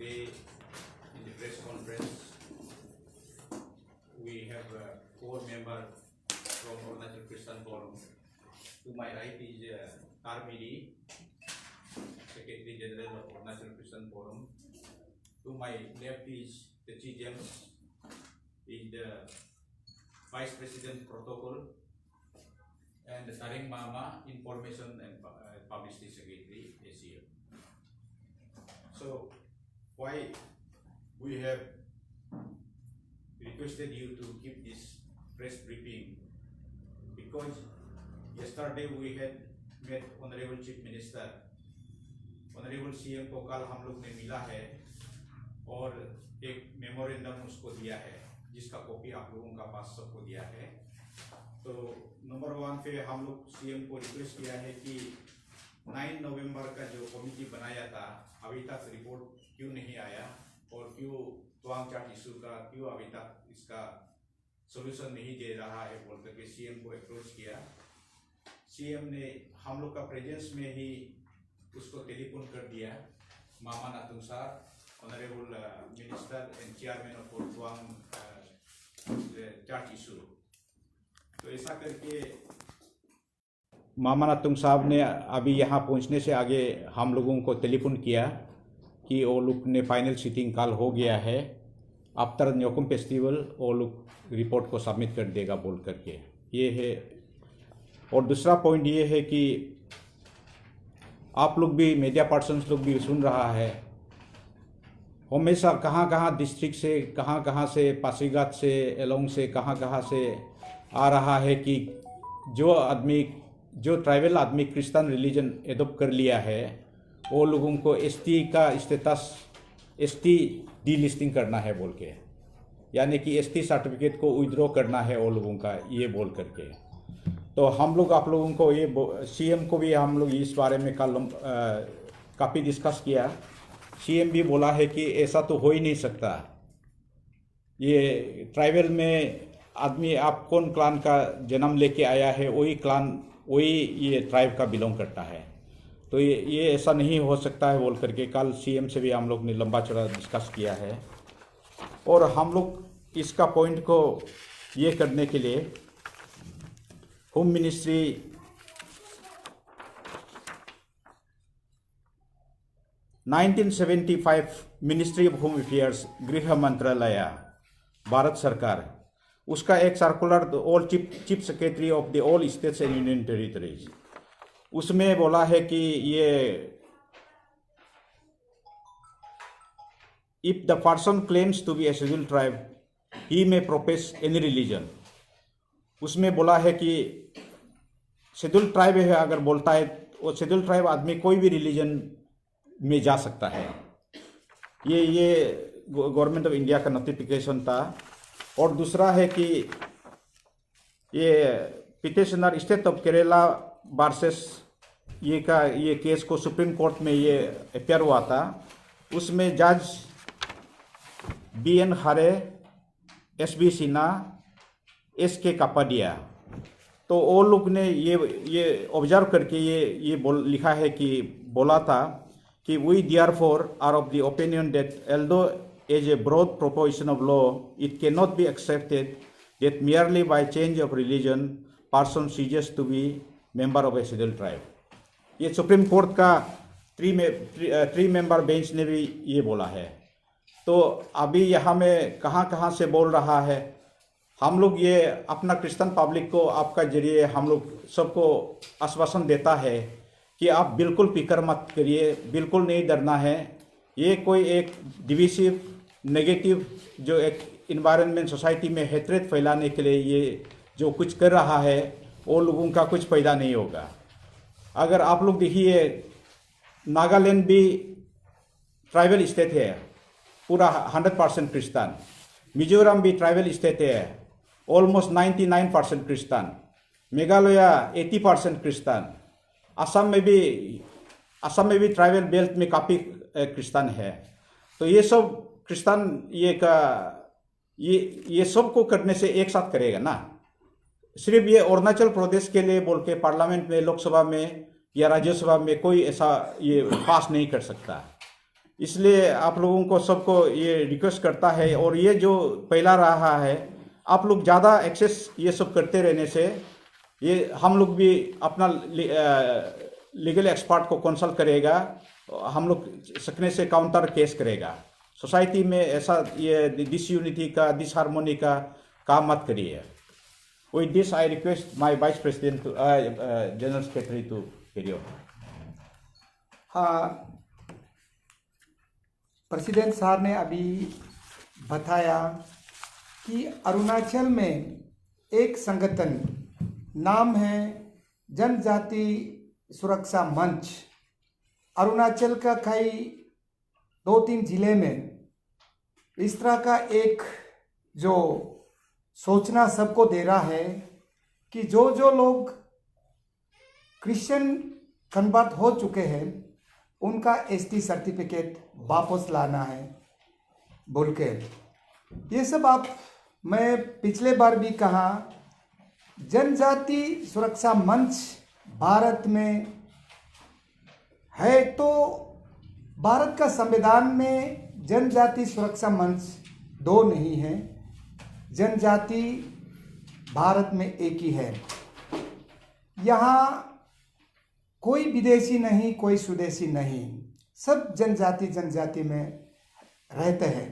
today in the press conference, we have four members from Arunachal Christian Forum. To my right is Tarmiri, Secretary General of Arunachal Christian Forum. To my left is Techi James, is the Vice President Protocol, and Taring Mama, Information and Publicity Secretary, ACL. So, why we have requested you to keep this press briefing? Because yesterday we had met Honorable Chief Minister, Honorable CM को कल हम लोग ने मिला है और एक memorandum उसको दिया है, जिसका कॉपी आप लोगों का पास सबको दिया है। तो नंबर 1 पे हम लोग सीएम को रिक्वेस्ट किया है कि 9 नवंबर का जो कमेटी बनाया था, अभी तक रिपोर्ट क्यों नहीं आया और क्यों तवांग चार्ट इशू का क्यों अभी तक इसका सॉल्यूशन नहीं दे रहा है बोल करके सीएम को अप्रोच किया। सीएम ने हम लोग का प्रेजेंस में ही उसको टेलीफोन कर दिया। Mama Natung sir, honourable minister and chairman of Tawang chart issue. तो ऐसा करके मामा नातुंग साहब ने अभी यहाँ पहुँचने से आगे हम लोगों को टेलीफोन किया कि वो लोग ने फाइनल सीटिंग कॉल हो गया है, आफ्टर न्योकुम फेस्टिवल वो लोग रिपोर्ट को सबमिट कर देगा बोल करके ये है। और दूसरा पॉइंट ये है कि आप लोग भी मीडिया पर्सन्स लोग भी सुन रहा है, हमेशा कहाँ डिस्ट्रिक्ट से कहाँ से पासीघाट से एलोंग से कहाँ से आ रहा है कि जो ट्राइबल आदमी क्रिश्चियन रिलीजन एडॉप्ट कर लिया है वो लोगों को एसटी का स्टेटस एसटी डीलिस्टिंग करना है बोल के, यानी कि एसटी सर्टिफिकेट को विड्रॉ करना है वो लोगों का ये बोल करके। तो हम लोग आप लोगों को ये सीएम को भी हम लोग इस बारे में कल काफ़ी डिस्कस किया। सीएम भी बोला है कि ऐसा तो हो ही नहीं सकता, ये ट्राइबल में आदमी आप कौन क्लान का जन्म लेके आया है वही क्लान वही ये ट्राइब का बिलोंग करता है, तो ये ऐसा नहीं हो सकता है बोल करके कल सीएम से भी हम लोग ने लंबा चौड़ा डिस्कस किया है। और हम लोग इसका पॉइंट को ये करने के लिए home ministry ministry of home affairs गृह मंत्रालय भारत सरकार, उसका एक circular all chief secretary of the all states and union territories, उसमें बोला है कि ये if the person claims to be a scheduled tribe he may profess any religion. उसमें बोला है कि शेड्यूल्ड ट्राइब है अगर बोलता है वो शेड्यूल्ड ट्राइब आदमी कोई भी रिलीजन में जा सकता है। ये गवर्नमेंट ऑफ इंडिया का नोटिफिकेशन था। और दूसरा है कि ये petitioner state of Kerala versus ये केस को सुप्रीम कोर्ट में ये अपेयर हुआ था, उसमें जज BN हरे, SB सिन्हा, SK कापाडिया, तो वो लोग ने ये ऑब्जर्व करके ये लिखा है कि बोला था कि we therefore are of the opinion that although as a broad proposition of law it cannot be accepted that merely by change of religion person ceases to be member of a scheduled tribe। ये supreme court का 3 member bench ने भी ये बोला है। तो अभी यहाँ में कहाँ से बोल रहा है, हम लोग ये अपना क्रिश्चियन पब्लिक को आपका जरिए हम लोग सबको आश्वासन देता है कि आप बिल्कुल फिक्र मत करिए, बिल्कुल नहीं डरना है। ये कोई एक डिविसिव नेगेटिव जो एक इन्वायरमेंट सोसाइटी में हेट्रेड फैलाने के लिए ये जो कुछ कर रहा है वो लोगों का कुछ फायदा नहीं होगा। अगर आप लोग देखिए नागालैंड भी ट्राइबल स्टेट है, पूरा 100% क्रिश्चियन। मिजोरम भी ट्राइबल स्टेट है, almost 99% Christian. Meghalaya 80% Christian. Assam में भी ट्राइबल बेल्ट में काफ़ी क्रिश्चियन है। तो ये सब क्रिश्चियन ये सब को करने से एक साथ करेगा ना, सिर्फ ये अरुणाचल प्रदेश के लिए बोल के पार्लियामेंट में लोकसभा में या राज्यसभा में कोई ऐसा ये पास नहीं कर सकता। इसलिए आप लोगों को सबको ये रिक्वेस्ट करता है, और ये जो पहला रहा है, आप लोग ज़्यादा एक्सेस ये सब करते रहने से ये हम लोग भी अपना लीगल एक्सपर्ट को कंसल्ट करेगा, हम लोग सकने से काउंटर केस करेगा। सोसाइटी में ऐसा ये डिसयूनिटी का, डिसहार्मोनी का काम मत करिए। With this, I request my Vice President, General Secretary to carry on. हाँ, प्रेसिडेंट साहब ने अभी बताया कि अरुणाचल में एक संगठन नाम है जनजाति सुरक्षा मंच। अरुणाचल का कई 2-3 जिले में इस तरह का एक जो सोचना सबको दे रहा है कि जो लोग क्रिश्चियन कन्वर्ट हो चुके हैं उनका एसटी सर्टिफिकेट वापस लाना है बोल के। ये सब मैं पिछले बार भी कहा, जनजाति सुरक्षा मंच भारत में है तो भारत का संविधान में जनजाति सुरक्षा मंच 2 नहीं है, जनजाति भारत में एक ही है। यहाँ कोई विदेशी नहीं, कोई स्वदेशी नहीं, सब जनजाति में रहते हैं।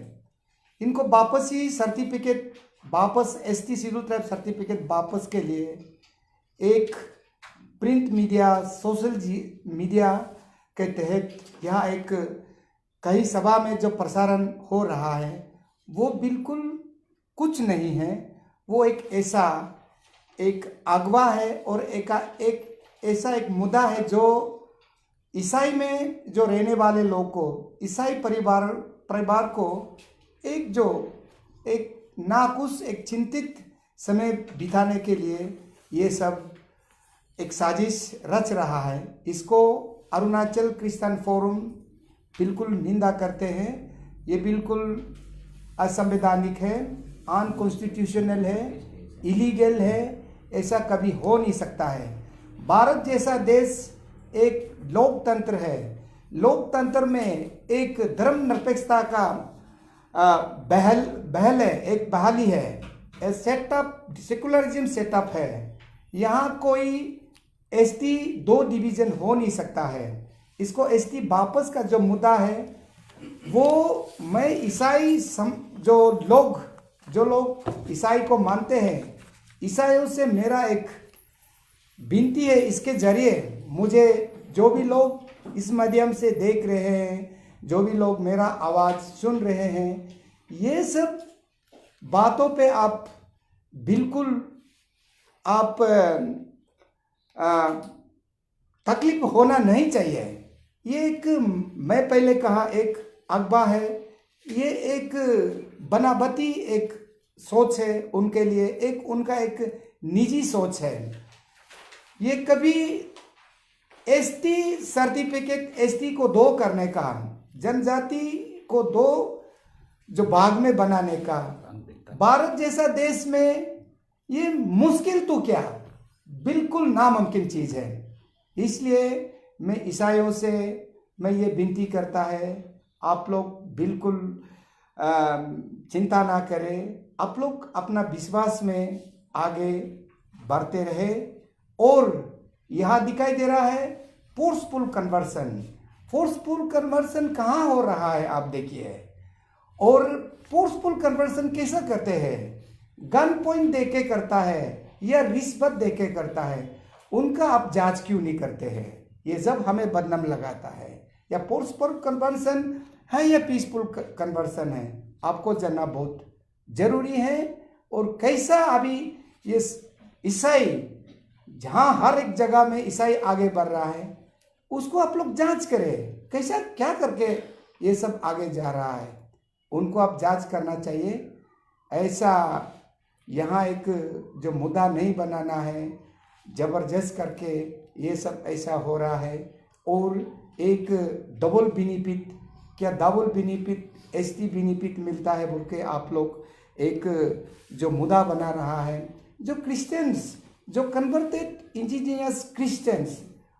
इनको वापस ही सर्टिफिकेट वापस एसटी शेड्यूल ट्राइब सर्टिफिकेट वापस के लिए एक प्रिंट मीडिया, सोशल मीडिया के तहत यहाँ एक कई सभा में जो प्रसारण हो रहा है वो बिल्कुल कुछ नहीं है। वो एक ऐसा एक अगवा है और एक ऐसा एक मुद्दा है जो ईसाई में जो रहने वाले लोग को, ईसाई परिवार को एक नाखुश, एक चिंतित समय बिताने के लिए ये सब एक साजिश रच रहा है। इसको अरुणाचल क्रिश्चियन फोरम बिल्कुल निंदा करते हैं। ये बिल्कुल असंवैधानिक है, अनकॉन्स्टिट्यूशनल है, इलीगल है, ऐसा कभी हो नहीं सकता है। भारत जैसा देश एक लोकतंत्र है, लोकतंत्र में एक धर्मनिरपेक्षता का बहल है, एक बहाली है, सेटअप सेकुलरिज्म सेटअप है। यहाँ कोई एसटी 2 डिवीजन हो नहीं सकता है। इसको एसटी वापस का जो मुद्दा है वो मैं ईसाई जो लोग ईसाई को मानते हैं, ईसाइयों से मेरा एक विनती है, इसके जरिए मुझे जो भी लोग इस माध्यम से देख रहे हैं, जो भी लोग मेरा आवाज़ सुन रहे हैं, ये सब बातों पे आप बिल्कुल तकलीफ होना नहीं चाहिए। ये एक, मैं पहले कहा, एक अगवा है, ये एक बनावटी एक सोच है उनके लिए, एक उनका एक निजी सोच है। ये कभी एसटी सर्टिफिकेट एसटी को 2 करने का, जनजाति को 2 जो भाग में बनाने का, भारत जैसा देश में ये मुश्किल तो क्या, बिल्कुल नामुमकिन चीज़ है। इसलिए मैं ईसाइयों से मैं ये विनती करता है, आप लोग बिल्कुल चिंता ना करें, आप लोग अपना विश्वास में आगे बढ़ते रहे। और यहाँ दिखाई दे रहा है फोर्सफुल कन्वर्सन कहाँ हो रहा है आप देखिए। और फोर्सफुल कन्वर्सन कैसा करते हैं, गन पॉइंट देके करता है या रिश्वत देके करता है, उनका आप जांच क्यों नहीं करते हैं? ये सब हमें बदनाम लगाता है। या फोर्सफुल कन्वर्सन है या पीसफुल कन्वर्सन है, आपको जानना बहुत जरूरी है। और कैसा अभी ये ईसाई, जहाँ हर एक जगह में ईसाई आगे बढ़ रहा है, उसको आप लोग जांच करें, कैसा क्या करके ये सब आगे जा रहा है, उनको आप जांच करना चाहिए। ऐसा यहाँ एक जो मुद्दा नहीं बनाना है, जबरदस्त करके ये सब ऐसा हो रहा है। और एक डबल बेनिफिट एसटी बेनिफिट मिलता है बोल के आप लोग एक जो मुद्दा बना रहा है। जो क्रिश्चियंस, जो कन्वर्टेड इंडिजिनियस क्रिश्चियंस,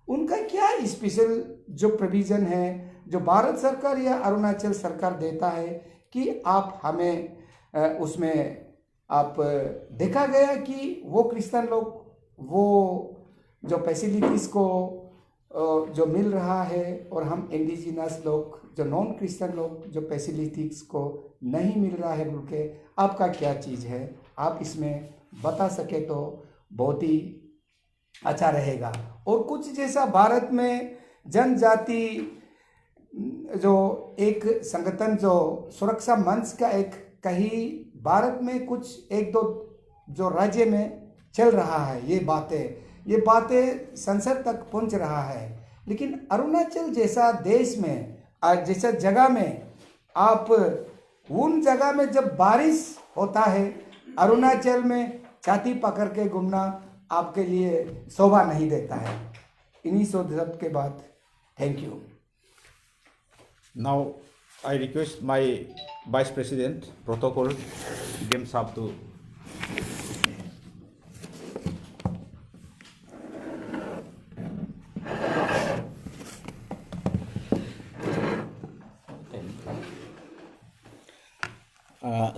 उनका क्या स्पेशल जो प्रोविज़न है जो भारत सरकार या अरुणाचल सरकार देता है कि आप हमें उसमें आप देखा गया कि वो क्रिश्चियन लोग वो जो फैसिलिटीज़ को जो मिल रहा है और हम इंडिजिनस लोग जो नॉन क्रिश्चियन लोग जो फैसिलिटीज़ को नहीं मिल रहा है बोल के आपका क्या चीज़ है, आप इसमें बता सके तो बहुत ही अच्छा रहेगा। और कुछ जैसा भारत में जनजाति जो एक संगठन जो सुरक्षा मंच का एक कहीं भारत में कुछ एक दो जो राज्य में चल रहा है, ये बातें संसद तक पहुंच रहा है, लेकिन अरुणाचल जैसा देश में जैसा जगह में आप उन जगह में जब बारिश होता है अरुणाचल में छाती पकड़ के घूमना आपके लिए शोभा नहीं देता है। इन्हीं शब्द के बाद thank you. Now I request my Vice President Protocol Game Sab to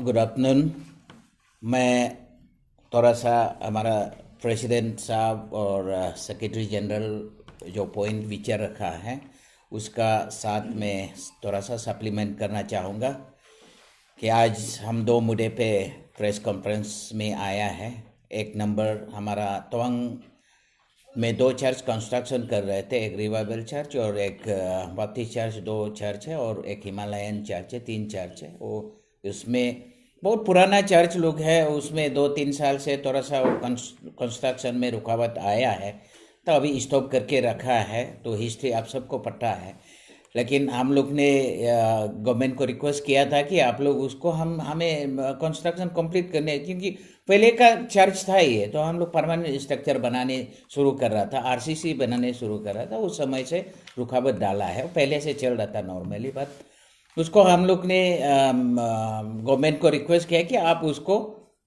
good afternoon. मैं थोड़ा सा हमारा प्रेसिडेंट साहब और सेक्रेटरी जनरल जो पॉइंट विचार रखा है उसका साथ में थोड़ा सा सप्लीमेंट करना चाहूँगा कि आज हम दो मुद्दे पे प्रेस कॉन्फ्रेंस में आया है। एक नंबर हमारा तवांग में 2 चर्च कंस्ट्रक्शन कर रहे थे, एक रिवाइवल चर्च और एक बप्टिस्ट चर्च, 2 चर्च है और एक हिमालयन चर्च है, 3 चर्च है। वो उसमें बहुत पुराना चर्च लोग है, उसमें 2-3 साल से थोड़ा सा कंस्ट्रक्शन में रुकावट आया है तो अभी स्टॉप करके रखा है। तो हिस्ट्री आप सबको पता है, लेकिन हम लोग ने गवर्नमेंट को रिक्वेस्ट किया था कि आप लोग उसको हमें कंस्ट्रक्शन कंप्लीट करने, क्योंकि पहले का चर्च था ये, तो हम लोग परमानेंट स्ट्रक्चर बनाने शुरू कर रहा था, आरसीसी बनाने शुरू कर रहा था, उस समय से रुकावट डाला है। पहले से चल रहा था नॉर्मली, बट उसको हम लोग ने गवर्नमेंट को रिक्वेस्ट किया कि आप उसको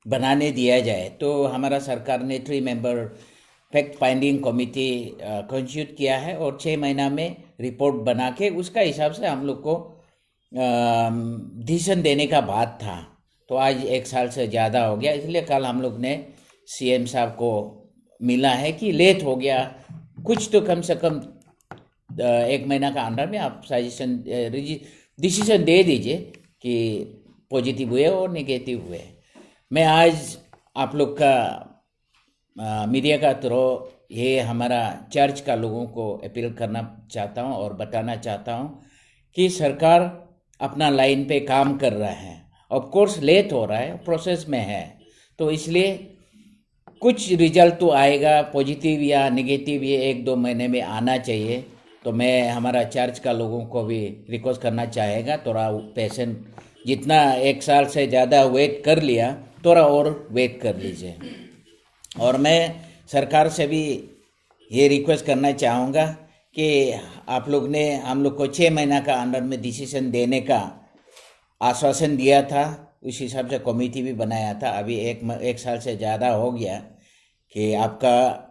बनाने दिया जाए। तो हमारा सरकार ने 3 member fact finding committee constitute किया है और 6 महीना में रिपोर्ट बना के उसका हिसाब से हम लोग को डिसीजन देने का बात था। तो आज 1 साल से ज़्यादा हो गया, इसलिए कल हम लोग ने सीएम साहब को मिला है कि लेट हो गया, कुछ तो कम से कम 1 महीना का अंदर में आप सजेशन डिसीजन दे दीजिए कि पॉजिटिव हुए और नेगेटिव हुए। मैं आज आप लोग का मीडिया का थ्रू ये हमारा चर्च का लोगों को अपील करना चाहता हूँ और बताना चाहता हूँ कि सरकार अपना लाइन पे काम कर रहा है। ऑफ कोर्स लेट हो रहा है, प्रोसेस में है, तो इसलिए कुछ रिजल्ट तो आएगा, पॉजिटिव या नेगेटिव, ये 1-2 महीने में आना चाहिए। तो मैं हमारा चर्च का लोगों को भी रिक्वेस्ट करना चाहेगा, थोड़ा पेशेंट, जितना 1 साल से ज़्यादा वेट कर लिया थोड़ा और वेट कर लीजिए। और मैं सरकार से भी ये रिक्वेस्ट करना चाहूँगा कि आप लोग ने हम लोग को 6 महीना का अंदर में डिसीजन देने का आश्वासन दिया था, उस हिसाब से कमेटी भी बनाया था। अभी 1 साल से ज़्यादा हो गया कि आपका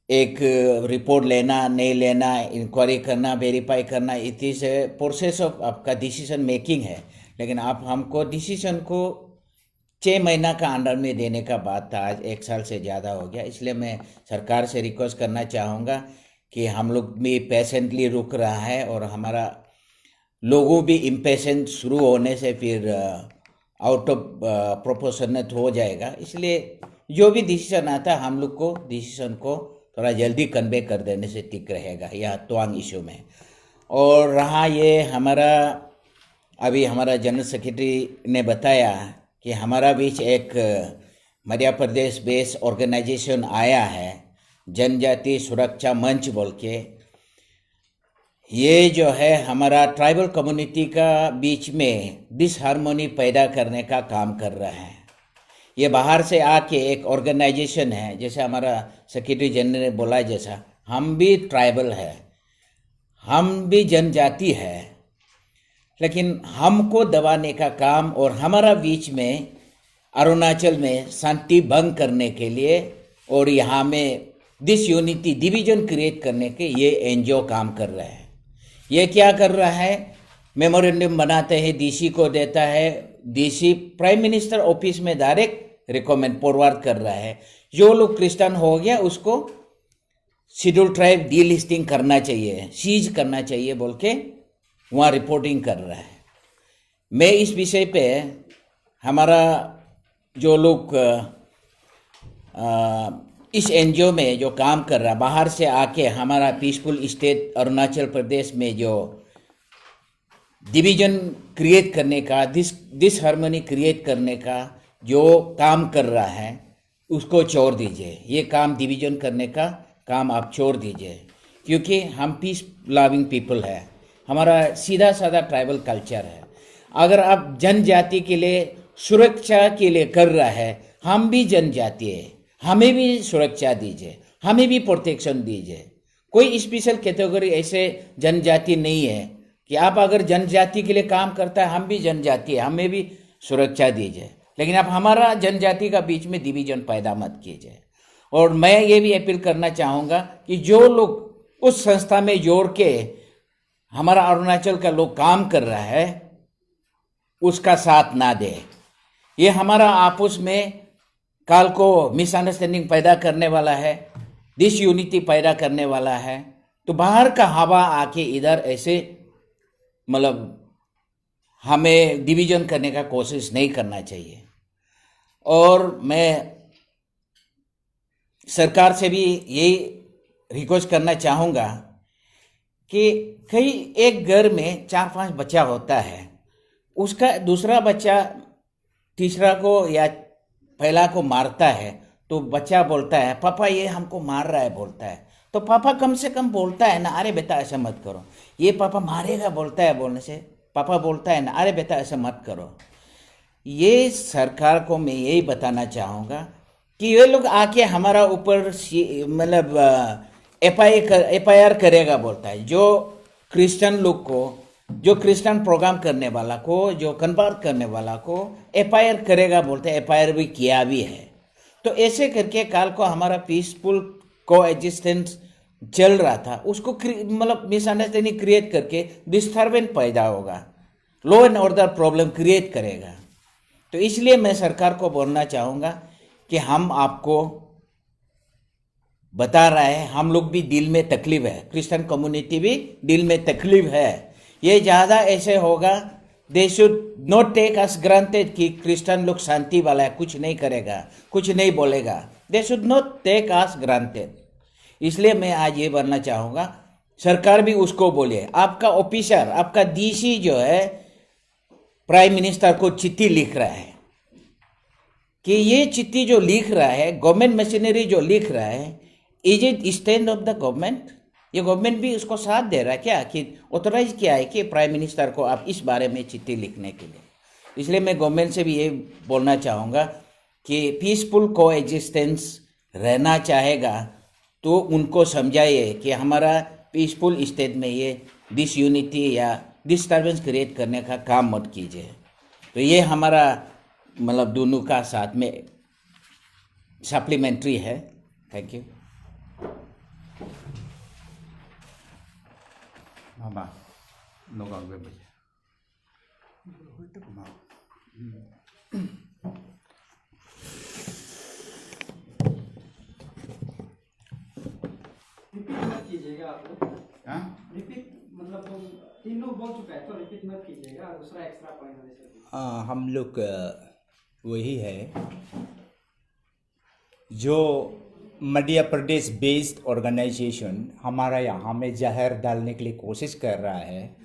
एक रिपोर्ट लेना नहीं लेना, इंक्वायरी करना, वेरीफाई करना, इट इज़ प्रोसेस ऑफ आपका डिसीजन मेकिंग है, लेकिन आप हमको डिसीजन को 6 महीना का अंडर में देने का बात था, आज 1 साल से ज़्यादा हो गया। इसलिए मैं सरकार से रिक्वेस्ट करना चाहूँगा कि हम लोग भी पेशेंटली रुक रहा है और हमारा लोगों भी इम्पेशेंट शुरू होने से फिर आउट ऑफ प्रोपोर्शनेट हो जाएगा। इसलिए जो भी डिसीजन आता है हम लोग को डिसीजन को थोड़ा जल्दी कन्वे कर देने से ठीक रहेगा यह तवांग इशू में। और रहा ये हमारा, अभी हमारा जनरल सेक्रेटरी ने बताया कि हमारा बीच एक मध्य प्रदेश बेस्ड ऑर्गेनाइजेशन आया है, जनजाति सुरक्षा मंच बोल के। ये जो है हमारा ट्राइबल कम्युनिटी का बीच में डिसहार्मोनी पैदा करने का काम कर रहा है। ये बाहर से आके एक ऑर्गेनाइजेशन है, जैसे हमारा सेक्रेटरी जनरल ने बोला, जैसा हम भी ट्राइबल है, हम भी जनजाति है, लेकिन हमको दबाने का काम और हमारा बीच में अरुणाचल में शांति भंग करने के लिए और यहाँ में डिसयूनिटी डिवीजन क्रिएट करने के ये एनजीओ काम कर रहे हैं। ये क्या कर रहा है, मेमोरेंडम बनाते हैं, डीसी को देता है, डीसी प्राइम मिनिस्टर ऑफिस में डायरेक्ट रिकमेंड फॉरवर्ड कर रहा है, जो लोग क्रिश्चियन हो गया उसको शेड्यूल ट्राइब डीलिस्टिंग करना चाहिए, सीज करना चाहिए बोल के वहाँ रिपोर्टिंग कर रहा है। मैं इस विषय पे हमारा जो लोग इस एनजीओ में जो काम कर रहा, बाहर से आके हमारा पीसफुल स्टेट अरुणाचल प्रदेश में जो डिवीजन क्रिएट करने का, डिसहार्मनी क्रिएट करने का जो काम कर रहा है उसको छोड़ दीजिए। ये काम डिवीजन करने का काम आप छोड़ दीजिए, क्योंकि हम पीस लविंग पीपल है, हमारा सीधा साधा ट्राइबल कल्चर है। अगर आप जनजाति के लिए सुरक्षा के लिए कर रहा है, हम भी जनजाति है, हमें भी सुरक्षा दीजिए, हमें भी प्रोटेक्शन दीजिए। कोई स्पेशल कैटेगरी ऐसे जनजाति नहीं है कि आप अगर जनजाति के लिए काम करता है, हम भी जनजाति है, हमें भी सुरक्षा दीजिए। लेकिन आप हमारा जनजाति का बीच में डिवीजन पैदा मत कीजिए। और मैं ये भी अपील करना चाहूँगा कि जो लोग उस संस्था में जोड़ के हमारा अरुणाचल का लोग काम कर रहा है उसका साथ ना दे। ये हमारा आपस में काल को मिसअंडरस्टैंडिंग पैदा करने वाला है, डिसयूनिटी पैदा करने वाला है। तो बाहर का हवा आके इधर ऐसे मतलब हमें डिवीजन करने का कोशिश नहीं करना चाहिए। और मैं सरकार से भी यही रिक्वेस्ट करना चाहूँगा कि कई एक घर में 4-5 बच्चा होता है, उसका दूसरा बच्चा तीसरा को या पहला को मारता है, तो बच्चा बोलता है पापा ये हमको मार रहा है बोलता है। तो पापा कम से कम बोलता है ना, अरे बेटा ऐसा मत करो, ये पापा मारेगा बोलता है, बोलने से पापा बोलता है ना, अरे बेटा ऐसा मत करो। ये सरकार को मैं यही बताना चाहूँगा कि ये लोग आके हमारा ऊपर मतलब एफआईआर करेगा बोलता है। जो क्रिश्चियन लोग को, जो क्रिश्चियन प्रोग्राम करने वाला को, जो कन्वर्ट करने वाला को एफआईआर करेगा बोलते हैं, एफआईआर भी किया भी है। तो ऐसे करके काल को हमारा पीसफुल को एग्जिस्टेंस चल रहा था, उसको मतलब मिसअंडरस्टैंडिंग क्रिएट करके डिस्टर्बेंस पैदा होगा, law and order problem create करेगा। तो इसलिए मैं सरकार को बोलना चाहूँगा कि हम आपको बता रहा है, हम लोग भी दिल में तकलीफ है, क्रिश्चियन कम्युनिटी भी दिल में तकलीफ है। ये ज़्यादा ऐसे होगा, they should not take us granted कि क्रिश्चियन लोग शांति वाला है, कुछ नहीं करेगा, कुछ नहीं बोलेगा। They should not take us granted. इसलिए मैं आज ये बोलना चाहूँगा, सरकार भी उसको बोले, आपका ऑफिसर, आपका डीसी जो है प्राइम मिनिस्टर को चिट्ठी लिख रहा है कि ये चिट्ठी जो लिख रहा है, गवर्नमेंट मशीनरी जो लिख रहा है, is it stand of the government? ये गवर्नमेंट भी उसको साथ दे रहा है क्या, कि ऑथोराइज किया है कि प्राइम मिनिस्टर को आप इस बारे में चिट्ठी लिखने के लिए? इसलिए मैं गवर्नमेंट से भी ये बोलना चाहूँगा कि पीसफुल को एग्जिस्टेंस रहना चाहेगा तो उनको समझाइए कि हमारा पीसफुल स्टेट में ये डिसयूनिटी या डिस्टर्बेंस क्रिएट करने का काम मत कीजिए। तो ये हमारा मतलब दोनों का साथ में सप्लीमेंट्री है। Thank you. Mama, no gagawin ba niya? मत कीजिएगा आप लोग, हाँ? रिपीट मतलब तुम तीनों बोल चुका है तो रिपीट मत कीजिएगा, दूसरा एक्स्ट्रा पॉइंट होने से। हम लोग वही है जो मध्य प्रदेश बेस्ड ऑर्गेनाइजेशन हमारा यहाँ में जहर डालने के लिए कोशिश कर रहा है,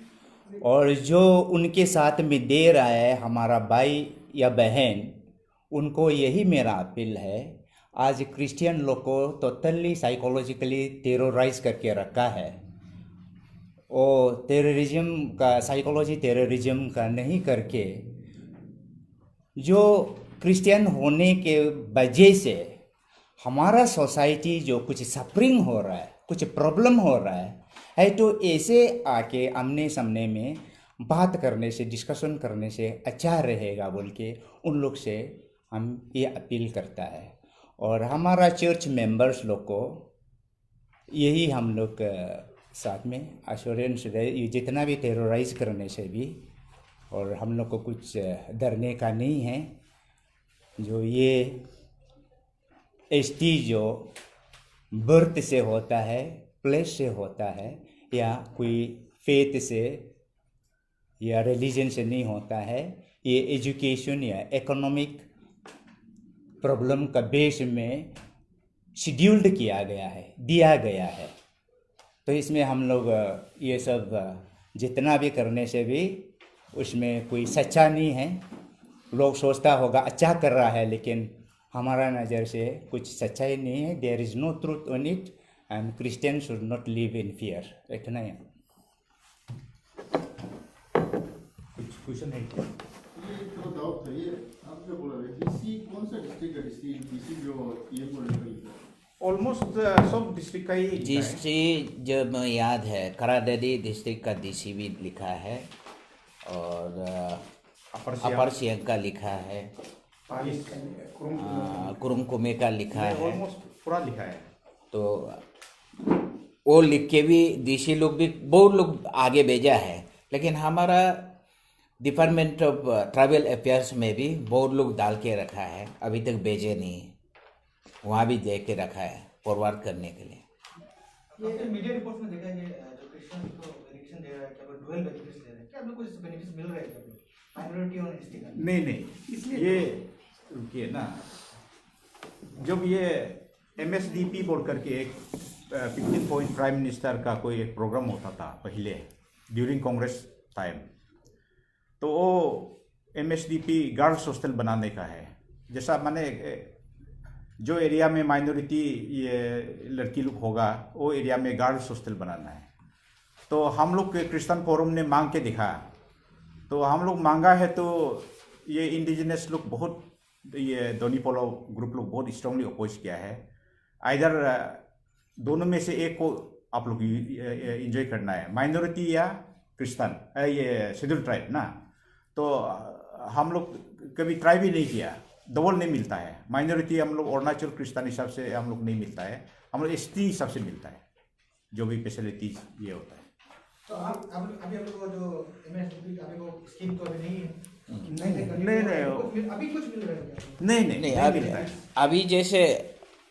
और जो उनके साथ में दे रहा है हमारा भाई या बहन, उनको यही मेरा अपील है। आज क्रिश्चियन लोग को टोटली साइकोलॉजिकली टेरराइज करके रखा है, और टेररिज्म का साइकोलॉजी टेररिज्म का नहीं करके जो क्रिश्चियन होने के वजह से हमारा सोसाइटी जो कुछ सफरिंग हो रहा है, कुछ प्रॉब्लम हो रहा है, तो ऐसे आके आमने सामने में बात करने से, डिस्कशन करने से अच्छा रहेगा बोल के उन लोग से हम ये अपील करता है। और हमारा चर्च मेंबर्स लोग को यही हम लोग साथ में एश्योरेंस रहे, ये जितना भी टेरराइज करने से भी, और हम लोग को कुछ डरने का नहीं है। जो ये एसटी जो बर्थ से होता है, प्लेस से होता है, या कोई फेथ से या रिलीजन से नहीं होता है, ये एजुकेशन या इकोनॉमिक प्रॉब्लम का बेस में शेड्यूल्ड किया गया है, दिया गया है। तो इसमें हम लोग ये सब जितना भी करने से भी उसमें कोई सच्चा नहीं है। लोग सोचता होगा अच्छा कर रहा है, लेकिन हमारा नज़र से कुछ सच्चाई नहीं है। There is no truth on it and Christian should not live in fear. इतना ही। कुछ क्वेश्चन है क्या? थोड़ा डाउट था, ये आप जो बोल रहे थे डीसी कौन सा डिस्ट्रिक्ट का डीसी जो ये बोल रहे थे? ऑलमोस्ट सब डिस्ट्रिक्ट का ही लिखा है। डीसी जब याद है, कराडेडी डिस्ट्रिक्ट का डीसी भी लिखा है, और अपर सियांग का लिखा है, कुरुंकुमे का लिखा है। ऑलमोस्ट पूरा लिखा है। तो वो लिख के भी डीसी लोग भी बहुत लोग आगे भेजा है, लेकिन हमारा डिपार्टमेंट ऑफ ट्राइबल अफेयर्स में भी बहुत लोग डाल के रखा है, अभी तक भेजे नहीं। वहाँ भी दे के रखा है फॉरवर्ड करने के लिए। ये मीडिया रिपोर्ट में देखा है कि जो क्रिश्चियन को बेनिफिट दे रहा है, क्या वो डुअल बेनिफिट्स दे रहा है, क्या आप लोग को इससे बेनिफिट्स मिल रहे हैं माइनॉरिटी और एसटी का? नहीं, ये रुकिए ना। जब ये MSDP बोल करके एक 15 पॉइंट प्राइम मिनिस्टर का कोई एक प्रोग्राम होता था पहले ड्यूरिंग कांग्रेस टाइम, तो वो MSDP गर्ल्स हॉस्टल बनाने का है। जैसा मैंने जो एरिया में माइनॉरिटी ये लड़की लोग होगा, वो एरिया में गर्ल्स हॉस्टल बनाना है। तो हम लोग के क्रिश्चियन फोरम ने मांग के दिखा, तो हम लोग मांगा है, तो ये इंडिजिनस लोग बहुत, ये दोनीपोलो ग्रुप लोग बहुत स्ट्रांगली अपोज किया है। आइदर दोनों में से एक को आप लोग इंजॉय करना है, माइनॉरिटी या क्रिश्चियन, ये शेड्यूल ट्राइब ना। तो हम लोग कभी ट्राई भी नहीं किया, डबल नहीं मिलता है। माइनॉरिटी हम लोग अरुणाचल क्रिश्चियन हिसाब से हम लोग नहीं मिलता है, हम लोग ST हिसाब से मिलता है, जो भी फैसिलिटीज ये होता है। तो आप अभी आप लोग को जो MSDP का अभी वो स्कीम तो अभी नहीं है? नहीं, अभी कुछ मिल रहा है क्या? नहीं अभी मिलता है। अभी जैसे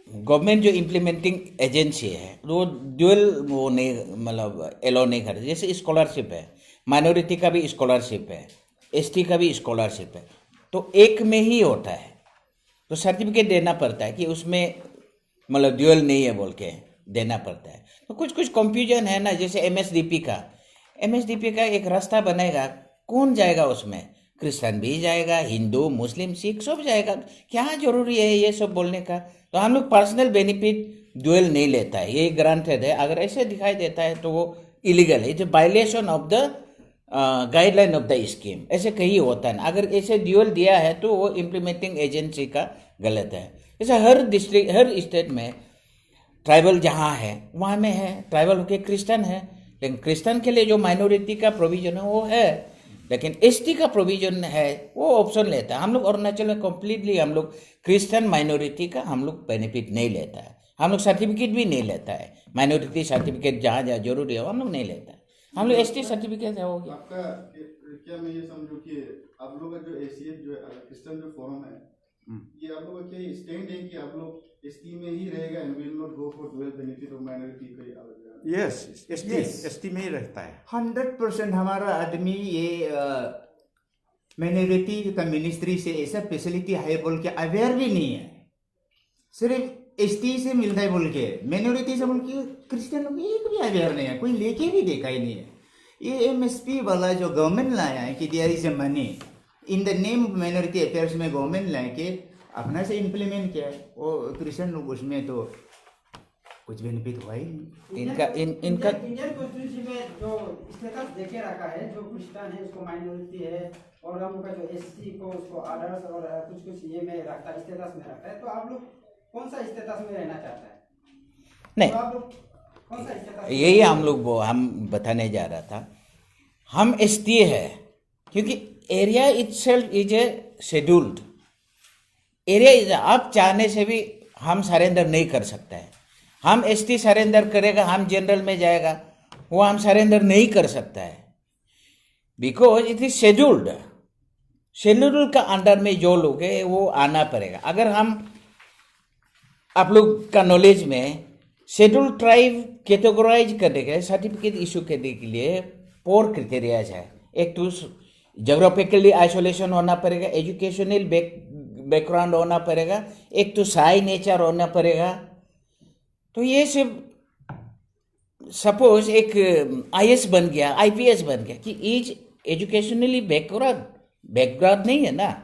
गवर्नमेंट जो इम्प्लीमेंटिंग एजेंसी है वो ड्यूअल वो नहीं, मतलब एलो नहीं करती। जैसे स्कॉलरशिप है, माइनॉरिटी का भी स्कॉलरशिप है, ST का भी स्कॉलरशिप है, तो एक में ही होता है, तो सर्टिफिकेट देना पड़ता है कि उसमें मतलब ड्यूअल नहीं है बोल के देना पड़ता है। तो कुछ कंफ्यूजन है ना। जैसे MSDP का एक रास्ता बनेगा, कौन जाएगा उसमें? क्रिश्चियन भी जाएगा, हिंदू, मुस्लिम, सिख सब जाएगा। क्या जरूरी है ये सब बोलने का? तो हम लोग पर्सनल बेनिफिट ड्यूअल नहीं लेता है, ये ग्रांटेड है। अगर ऐसे दिखाई देता है तो वो इलीगल है, it's violation of the guideline of the scheme. ऐसे कहीं होता है। अगर ऐसे ड्यूअल दिया है तो वो इम्प्लीमेंटिंग एजेंसी का गलत है। जैसे हर डिस्ट्रिक्ट, हर स्टेट में ट्राइबल जहाँ है वहाँ में है, ट्राइबल होके क्रिश्चियन है, लेकिन क्रिश्चियन के लिए जो माइनॉरिटी का प्रोविजन है वो है, लेकिन ST का प्रोविजन है वो ऑप्शन लेता है। हम लोग अरुणाचल में कम्प्लीटली हम लोग क्रिश्चियन माइनॉरिटी का हम लोग बेनिफिट नहीं लेता है। हम लोग सर्टिफिकेट भी नहीं लेता है, माइनॉरिटी सर्टिफिकेट जहाँ जहाँ जरूरी है हम लोग नहीं लेता है। हम लोग ST सर्टिफिकेट है हो गया। आपका क्या मैं ये समझूं कि आप लोग का जो ACF जो क्रिश्चियन जो फोरम है, ये आप लोग का क्या स्टैंड है कि आप लोग ST में ही रहेगा and will not go for dual benefit of minority कोई अलग? यस, ST में ही रहता है। 100% हमारा आदमी ये माइनॉरिटी का मिनिस्ट्री से ऐसा फैसिलिटी है बोल के अवेयर भी नहीं है। सिर्फ ST से मिलता है बोल के, माइनॉरिटी से बोल के क्रिश्चियन लोग एक भी अवेयर नहीं है, कोई लेके भी देखा ही नहीं है। ये MSP वाला जो गवर्नमेंट लाया है कि there is a money in the name of minority affairs में गवर्नमेंट लाए के अपना से इम्प्लीमेंट किया है, वो क्रिश्चियन लोग उसमें तो कुछ बेनिफिट हुआ ही नहीं। इनका इंडियन कॉन्स्टिट्यूशन में जो स्टेटस देके रखा है, जो क्रिश्चियन है उसको माइनॉरिटी है, और हम लोग का जो SC को उसको आदर्श और कुछ ये में रखता है, स्टेटस में रखता है। तो आप लोग कौन सा स्टेटस में रहना चाहता है? नहीं, तो आप लोग कौन सा स्टेटस? यही हम लोग वो हम बताने जा रहा था। हम ST है क्योंकि area itself is a scheduled area. आप चाहने से भी हम सरेंडर नहीं कर सकते हैं। हम ST सरेंडर करेगा, हम जनरल में जाएगा, वो हम सरेंडर नहीं कर सकता है, because it is scheduled. Schedule का अंडर में जो लोग है वो आना पड़ेगा। अगर हम आप लोग का नॉलेज में शेड्यूल ट्राइब कैटेगराइज करने के लिए, सर्टिफिकेट इशू करने के लिए 4 क्राइटेरियाज है। एक तो जोग्राफिकली आइसोलेशन होना पड़ेगा, एजुकेशनल बैकग्राउंड होना पड़ेगा, एक तो साई नेचर होना पड़ेगा। तो ये सब सपोज एक आईएएस बन गया, आईपीएस बन गया कि इज एजुकेशनली बैकग्राउंड नहीं है ना।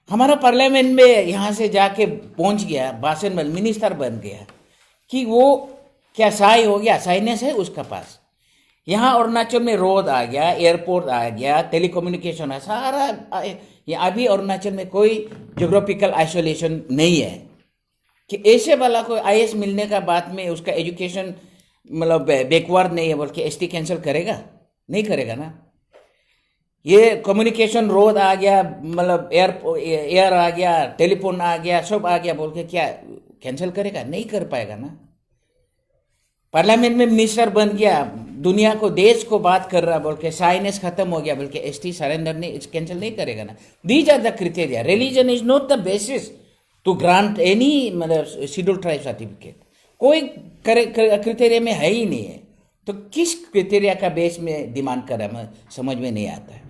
हमारा पार्लियामेंट में यहाँ से जाके पहुँच गया, भाषण में मिनिस्टर बन गया कि वो क्या साई हो गया, साइनेस है उसका पास। यहाँ अरुणाचल में रोड आ गया, एयरपोर्ट आ गया, टेलीकम्युनिकेशन है, सारा अभी अरुणाचल में कोई जोग्राफिकल आइसोलेशन नहीं है कि ऐसे वाला कोई आईएएस मिलने का बाद में उसका एजुकेशन मतलब बैकवर्ड नहीं है बोल के एसटी कैंसिल करेगा? नहीं करेगा ना। ये कम्युनिकेशन रोड आ गया, मतलब एयर आ गया, टेलीफोन आ गया, सब आ गया बोल के क्या कैंसिल करेगा? नहीं कर पाएगा ना। पार्लियामेंट में मिनिस्टर बन गया, दुनिया को देश को बात कर रहा बोल के साइनेस खत्म हो गया बोल के एसटी सरेंडर नहीं, कैंसिल नहीं करेगा ना। These are the criteria. Religion is not the basis to grant any मतलब शेड्यूल ट्राइब सर्टिफिकेट। कोई क्राइटेरिया में है ही नहीं है, तो किस क्राइटेरिया का बेस में डिमांड कर रहा है समझ में नहीं आता है।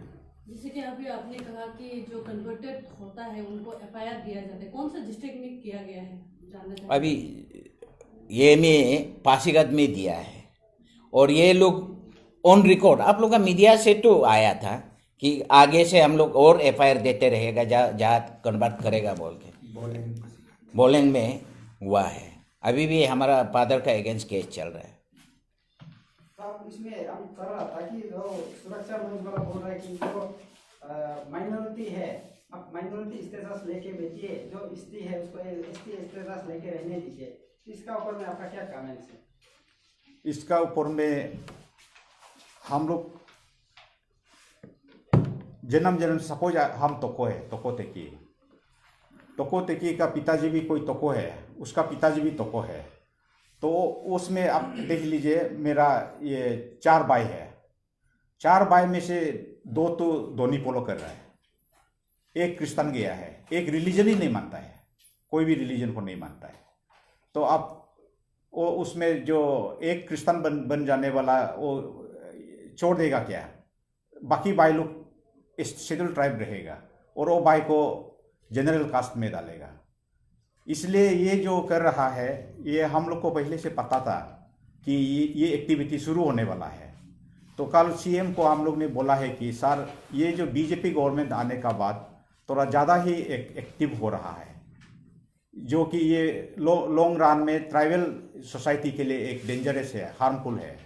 जैसे कि अभी आपने कहा कि जो कन्वर्टेड होता है उनको एफआईआर दिया जाता है, कौन सा डिस्ट्रिक्ट में किया गया है जानना चाहते हैं? अभी ये में पासीघाट में दिया है, और ये लोग ऑन रिकॉर्ड आप लोग का मीडिया से तो आया था कि आगे से हम लोग और एफआईआर देते रहेगा जहाँ कन्वर्ट करेगा बोल के। बोलेंग में हुआ है, अभी भी हमारा फादर का अगेंस्ट केस चल रहा है। अब इसमें हम कर रहा था कि जो सुरक्षा बल वाला बोल रहा है कि जो माइनॉरिटी है, आप माइनॉरिटी स्टेटस लेके बैठिए, जो एसटी है उसको एसटी स्टेटस लेके रहने दीजिए। इसका ऊपर में आपका क्या कमेंट्स है? इसका ऊपर में हम लोग जन्म सपोज हम तोको तेकी का पिताजी भी कोई तोको है, उसका पिताजी भी तोको है, तो उसमें आप देख लीजिए मेरा ये 4 भाई है। 4 भाई में से 2 तो दोनी पोलो कर रहा है, एक क्रिश्चियन गया है, एक रिलीजन ही नहीं मानता है, कोई भी रिलीजन को नहीं मानता है। तो आप वो उसमें जो एक क्रिश्चियन बन जाने वाला वो छोड़ देगा क्या? बाकी भाई लोग शेड्यूल ट्राइब रहेगा और वो भाई को जनरल कास्ट में डालेगा। इसलिए ये जो कर रहा है ये हम लोग को पहले से पता था कि ये एक्टिविटी शुरू होने वाला है। तो कल सीएम को हम लोग ने बोला है कि सर ये जो बीजेपी गवर्नमेंट आने का बाद थोड़ा ज़्यादा ही एक्टिव हो रहा है, जो कि ये लॉन्ग रन में ट्राइबल सोसाइटी के लिए एक डेंजरस है, हार्मफुल है।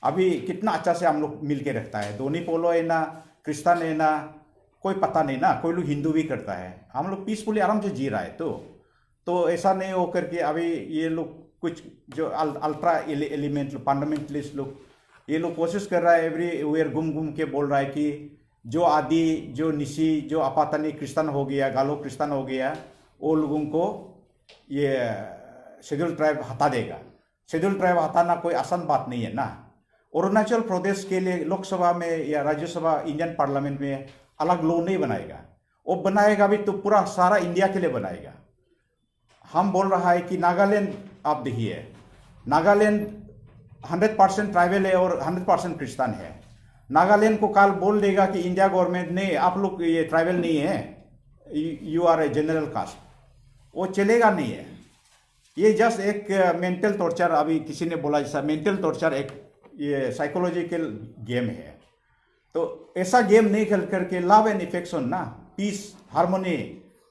अभी कितना अच्छा से हम लोग मिल के रखता है, दोनी पोलो है ना, क्रिश्चियन है ना, कोई पता नहीं ना, कोई लोग हिंदू भी करता है, हम लोग पीसफुली आराम से जी रहा है। तो ऐसा नहीं हो करके अभी ये लोग कुछ जो अल्ट्रा एलिमेंट फंडामेंटलिस्ट लोग ये लोग कोशिश कर रहा है एवरीवेयर घूम के बोल रहा है कि जो आदि जो निशी जो अपातनी क्रिश्चियन हो गया, गालो क्रिश्चियन हो गया, वो लोगों को ये शेड्यूल ट्राइब हटा देगा। शेड्यूल ट्राइब हटाना कोई आसान बात नहीं है ना। अरुणाचल प्रदेश के लिए लोकसभा में या राज्यसभा इंडियन पार्लियामेंट में अलग लॉ नहीं बनाएगा, वो बनाएगा भी तो पूरा सारा इंडिया के लिए बनाएगा। हम बोल रहा है कि नागालैंड आप देखिए, नागालैंड 100% ट्राइबल है और 100% क्रिश्चियन है। नागालैंड को कल बोल देगा कि इंडिया गवर्नमेंट ने आप लोग ये ट्राइबल नहीं है, you are a general caste, वो चलेगा नहीं है। ये जस्ट एक मेंटल टॉर्चर, अभी किसी ने बोला जैसा मेंटल टॉर्चर एक ये साइकोलॉजिकल गेम है। तो ऐसा गेम नहीं खेल करके लव एंड इफेक्शन ना, पीस, हार्मोनी,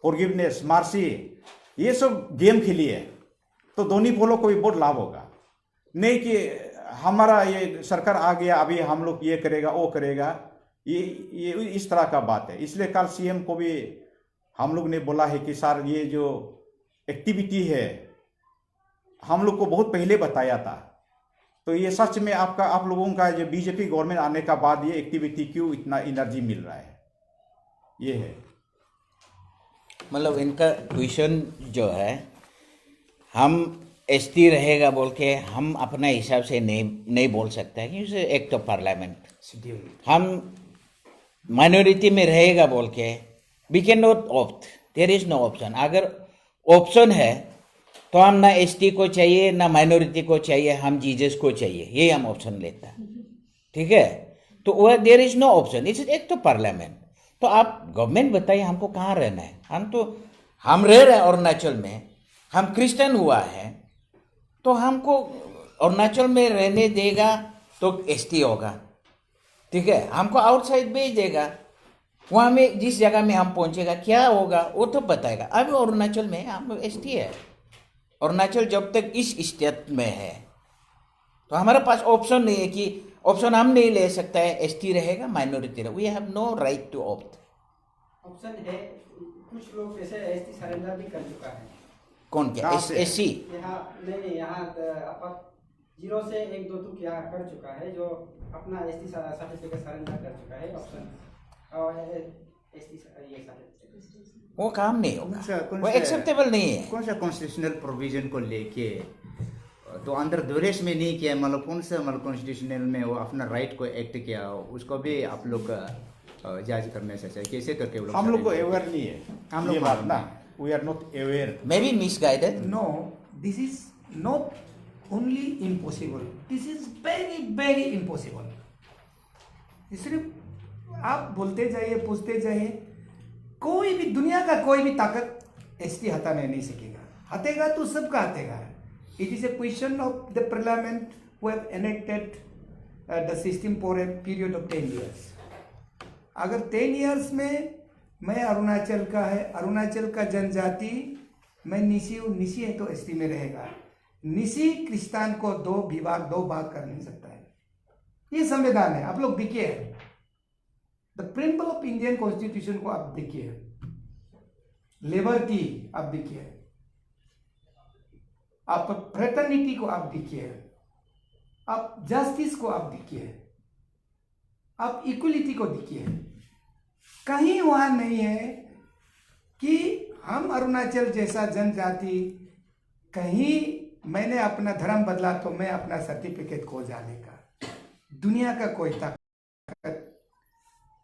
फॉरगिवनेस, मर्सी, ये सब गेम खेलिए तो दोनों पोलों को भी बहुत लाभ होगा। नहीं कि हमारा ये सरकार आ गया अभी हम लोग ये करेगा वो करेगा, ये इस तरह का बात है। इसलिए कल सीएम को भी हम लोग ने बोला है कि सर ये जो एक्टिविटी है हम लोग को बहुत पहले बताया था, तो ये सच में आप लोगों का जो बीजेपी गवर्नमेंट आने का बाद ये एक्टिविटी क्यों इतना एनर्जी मिल रहा है, ये है। मतलब इनका क्वेश्चन जो है, हम एसटी रहेगा बोल के हम अपना हिसाब से नहीं बोल सकते हैं, क्योंकि एक तो पार्लियामेंट हम माइनॉरिटी में रहेगा बोल के we can not opt, there is no option. अगर ऑप्शन है तो हम ना एसटी को चाहिए ना माइनॉरिटी को चाहिए, हम जीजस को चाहिए, ये हम ऑप्शन लेता है, ठीक है। तो वह there is no option, it's एक तो पार्लियामेंट। तो आप गवर्नमेंट बताइए हमको कहाँ रहना है। हम रह रहे हैं अरुणाचल में, हम क्रिश्चियन हुआ है तो हमको अरुणाचल में रहने देगा तो एसटी होगा, ठीक है। हमको आउटसाइड भेज देगा, वहाँ में जिस जगह में हम पहुँचेगा क्या होगा वो तो बताएगा। अभी अरुणाचल में हम एसटी है, अरुणाचल जब तक इस स्टेट में है तो हमारे पास ऑप्शन नहीं है कि ऑप्शन हम नहीं ले सकता है एसटी रहेगा माइनॉरिटी रहेगा, we have no right to opt. Option है, कुछ लोग ऐसे एसटी सरेंडर भी कर चुका है। कौन क्या एससी? यहाँ नहीं, यहाँ आप 0 से 1 2 तक यहाँ कर चुका है, जो अपना एसटी सर्टिफिकेट सरेंडर कर चुका है ऑप्शन, और एसटी ये सर्टिफिकेट वो काम नहीं होगा, वो एक्सेप्टेबल नहीं है। कौन सा कॉन्स्टिट्यूशनल प्रोविजन को लेके तो अंदर दुरेश में नहीं किया, मतलब कौन सा मतलब कॉन्स्टिट्यूशनल में वो अपना राइट को एक्ट किया, उसको भी आप लोग जांच करने से चाहिए कैसे करके वो हम लोग को अवेयर नहीं है, हम लोग ये बात ना, we are not aware. May be misguided. No, this is not only impossible. This is very, very impossible. सिर्फ आप बोलते जाइए, पूछते जाइए, कोई भी दुनिया का कोई भी ताकत एसटी हटाने नहीं सकेगा। हटेगा तो सबका हटेगा। It is a question of the parliament who have enacted the system for a period of 10 years. अगर 10 years में मैं अरुणाचल का है, अरुणाचल का जनजाति, मैं निसी हूँ, निसी है तो एसटी में रहेगा। निसी क्रिस्तान को दो भाग कर नहीं सकता है, ये संविधान है। आप लोग देखिए, the principle of Indian constitution को आप देखिए, लिबर्टी आप देखिए, आप फ्रेटर्निटी को आप देखिए, आप जस्टिस को आप देखिए, आप इक्वलिटी को देखिए। कहीं वहां नहीं है कि हम अरुणाचल जैसा जनजाति, कहीं मैंने अपना धर्म बदला तो मैं अपना सर्टिफिकेट खो जाने का। दुनिया का कोई ताकत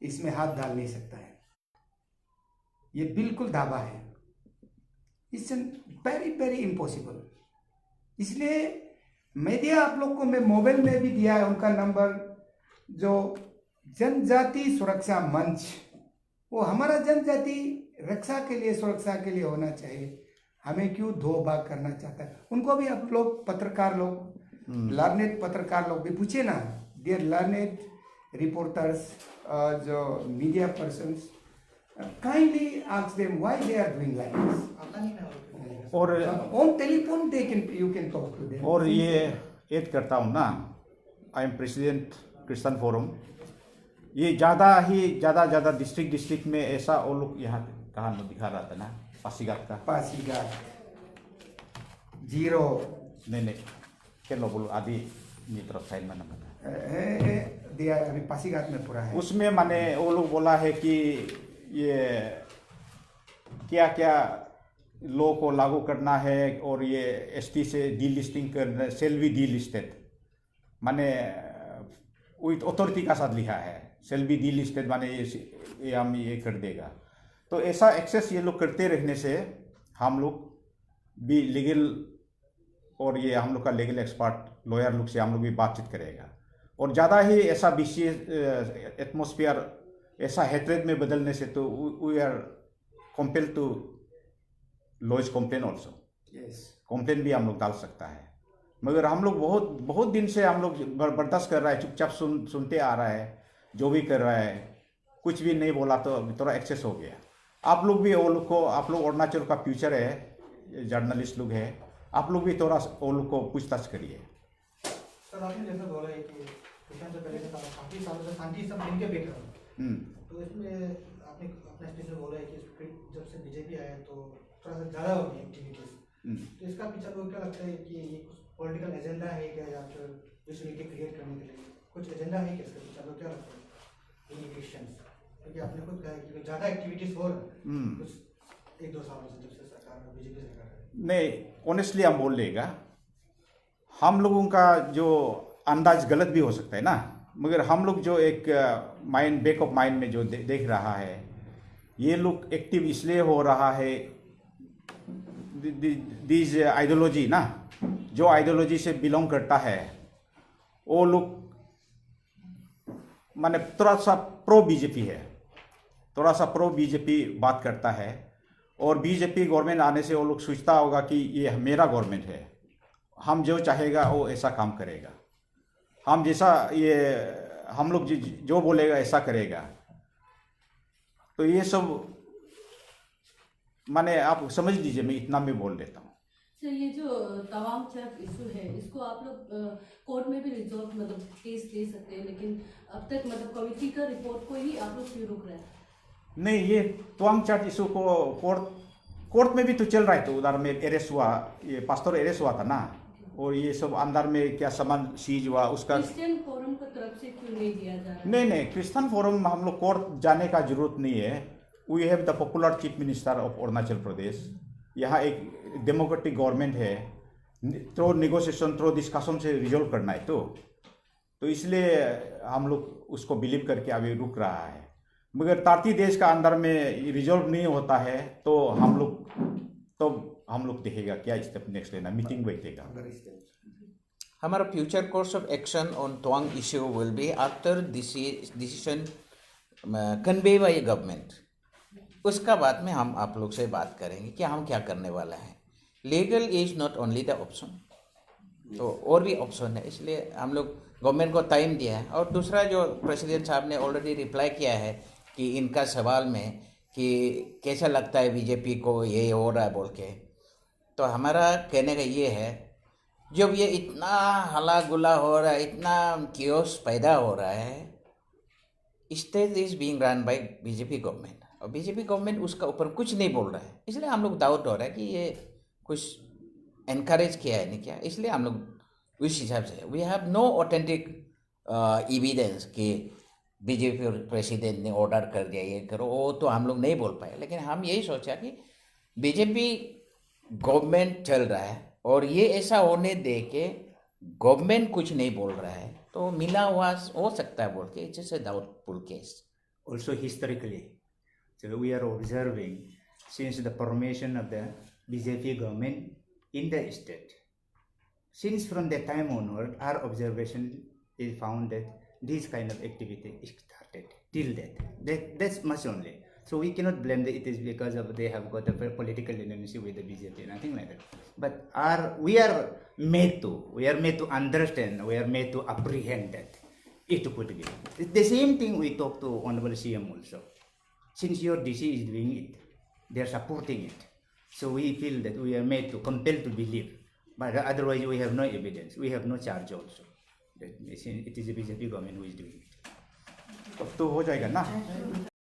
इसमें हाथ डाल नहीं सकता है, ये बिल्कुल दावा है। It's very very impossible. इसलिए मीडिया आप लोग को मैं मोबाइल में भी दिया है उनका नंबर, जो जनजाति सुरक्षा मंच, वो हमारा जनजाति रक्षा के लिए, सुरक्षा के लिए होना चाहिए। हमें क्यों दो भाग करना चाहता है? उनको भी आप लोग पत्रकार लोग, लर्नेड पत्रकार लोग भी पूछे ना, देयर लर्नेड रिपोर्टर्स, जो media persons, kindly ask them why they are doing like this. और on telephone they can, you can talk to them. और ये ऐड करता हूँ ना, I am president Christian forum. ये ज़्यादा डिस्ट्रिक्ट में ऐसा वो लोग यहाँ कहाँ दिखा रहा था ना, पासीघाट का, पासीघाट 0 नहीं क्या लो बोलो आदि तरफ साइड में नंबर दिया, अभी पासीघाट में पूरा है। उसमें माने वो लोग बोला है कि ये क्या क्या लॉ को लागू करना है, और ये एसटी से डीलिस्टिंग करना, सेल बी डीलिस्टेड, माने विथ अथॉरिटी का साथ लिखा है, सेल बी डीलिस्टेड माने ये हम ये कर देगा। तो ऐसा एक्सेस ये लोग करते रहने से हम लोग भी लीगल, और ये हम लोग का लीगल एक्सपर्ट लॉयर लोग से हम लोग भी बातचीत करेगा, और ज़्यादा ही ऐसा विशेष एटमॉस्फेयर ऐसा हेट्रेड में बदलने से तो we are compel to lodge complain also. Complain भी हम लोग डाल सकता है, मगर हम लोग बहुत दिन से हम लोग बर्दाश्त कर रहा है, चुपचाप सुनते आ रहा है, जो भी कर रहा है, कुछ भी नहीं बोला तो थोड़ा एक्सेस हो गया। आप लोग भी वो लोग को, आप लोग अरुणाचल का फ्यूचर है, जर्नलिस्ट लोग है, आप लोग भी थोड़ा वो लोग को पूछताछ करिए। सर आपने जैसा बोला है कि क्रिश्चियन से पहले से काफी सालों से शांति सब मिलके बैठ रहा है, तो इसमें आपने अपना स्टेशन बोला है कि जब से बीजेपी आया तो थोड़ा सा ज़्यादा हो गई एक्टिविटीज, तो इसका पीछे लोग क्या लगता है कि ये कुछ पॉलिटिकल एजेंडा है क्या, या फिर यूनिटी क्रिएट करने के लिए कुछ एजेंडा है क्या? इसका पीछे लोग क्या लगता है क्रिश्चियंस, क्योंकि आपने खुद कहा कि ज़्यादा एक्टिविटीज हो रहा है कुछ 1-2 सालों से जब से सरकार बीजेपी सरकार है। नहीं, ऑनेस्टली हम बोल लेगा, हम लोगों का जो अंदाज गलत भी हो सकता है ना, मगर हम लोग जो एक माइंड, बैक ऑफ माइंड में जो देख रहा है, ये लोग एक्टिव इसलिए हो रहा है, दिस आइडियोलॉजी ना, जो आइडियोलॉजी से बिलोंग करता है वो लोग माने थोड़ा सा प्रो बीजेपी है, थोड़ा सा प्रो बीजेपी बात करता है। और बीजेपी गवर्नमेंट आने से वो लोग सोचता होगा कि ये मेरा गवर्नमेंट है, हम जो चाहेगा वो ऐसा काम करेगा, हम जैसा ये हम लोग जो बोलेगा ऐसा करेगा। तो ये सब माने आप समझ लीजिए, मैं इतना में बोल देता हूँ। सर, ये जो तवांग चक इशू है, इसको आप लोग कोर्ट में भी रिजॉल्व मतलब केस ले सकते हैं, लेकिन अब तक मतलब कमिटी का रिपोर्ट को ही आप लोग क्यों रोक रहे हैं? नहीं, ये तवांग चक इशू को कोर्ट में भी तो चल रहा है। तो उधर में अरेस्ट हुआ, ये पास्टर अरेस्ट हुआ था ना, और ये सब अंदर में क्या सामान सीज हुआ उसका। क्रिश्चियन फोरम की तरफ से क्यों नहीं दिया जा रहा? नहीं, क्रिश्चियन फोरम हम लोग कोर्ट जाने का जरूरत नहीं है। We have the popular chief minister of Arunachal Pradesh. यहाँ एक डेमोक्रेटिक गवर्नमेंट है, थ्रो निगोशिएशन, थ्रो डिस्कशन से रिजोल्व करना है। तो इसलिए हम लोग उसको बिलीव करके अभी रुक रहा है। मगर 30 देश का अंदर में रिजोल्व नहीं होता है तो हम लोग देखेगा क्या स्टेप नेक्स्ट लेना, मीटिंग बैठेगा। हमारा future course of action on Tawang issue will be after decision convey by government. उसका बाद में हम आप लोग से बात करेंगे कि हम क्या करने वाला है। Legal is not only the option, तो और भी ऑप्शन है, इसलिए हम लोग गवर्नमेंट को टाइम दिया है। और दूसरा जो प्रेसिडेंट साहब ने ऑलरेडी रिप्लाई किया है कि इनका सवाल में कि कैसा लगता है बीजेपी को ये हो रहा है बोल के, तो हमारा कहने का ये है, जब ये इतना हला गुला हो रहा है, इतना कियोस पैदा हो रहा है, state is being run by BJP government, और बीजेपी गवर्नमेंट उसका ऊपर कुछ नहीं बोल रहा है। इसलिए हम लोग डाउट हो रहा है कि ये कुछ एनकरेज किया है नहीं किया। इसलिए हम लोग उस हिसाब से we have no authentic evidence कि बीजेपी प्रेसिडेंट ने ऑर्डर कर दिया ये करो, वो तो हम लोग नहीं बोल पाए। लेकिन हम यही सोचा कि बीजेपी गवर्नमेंट चल रहा है और ये ऐसा होने दे के गवर्नमेंट कुछ नहीं बोल रहा है तो मिला हुआ हो सकता है बोल के it's a doubtful case. Also historically, so we are observing since the formation of the BJP government in the state. Since from that time onward, our observation is found that this kind of activity started till that's much only. So we cannot blame that it is because of they have got a political relationship with the BJP, nothing like that. But we are made to understand, we are made to apprehend that it could be. The same thing we talk to Honorable CM also. Since your DC is doing it, they are supporting it. So we feel that we are made to compelled to believe. But otherwise we have no evidence, we have no charge also. That it is the BJP government who is doing it. अब तो हो जाएगा ना।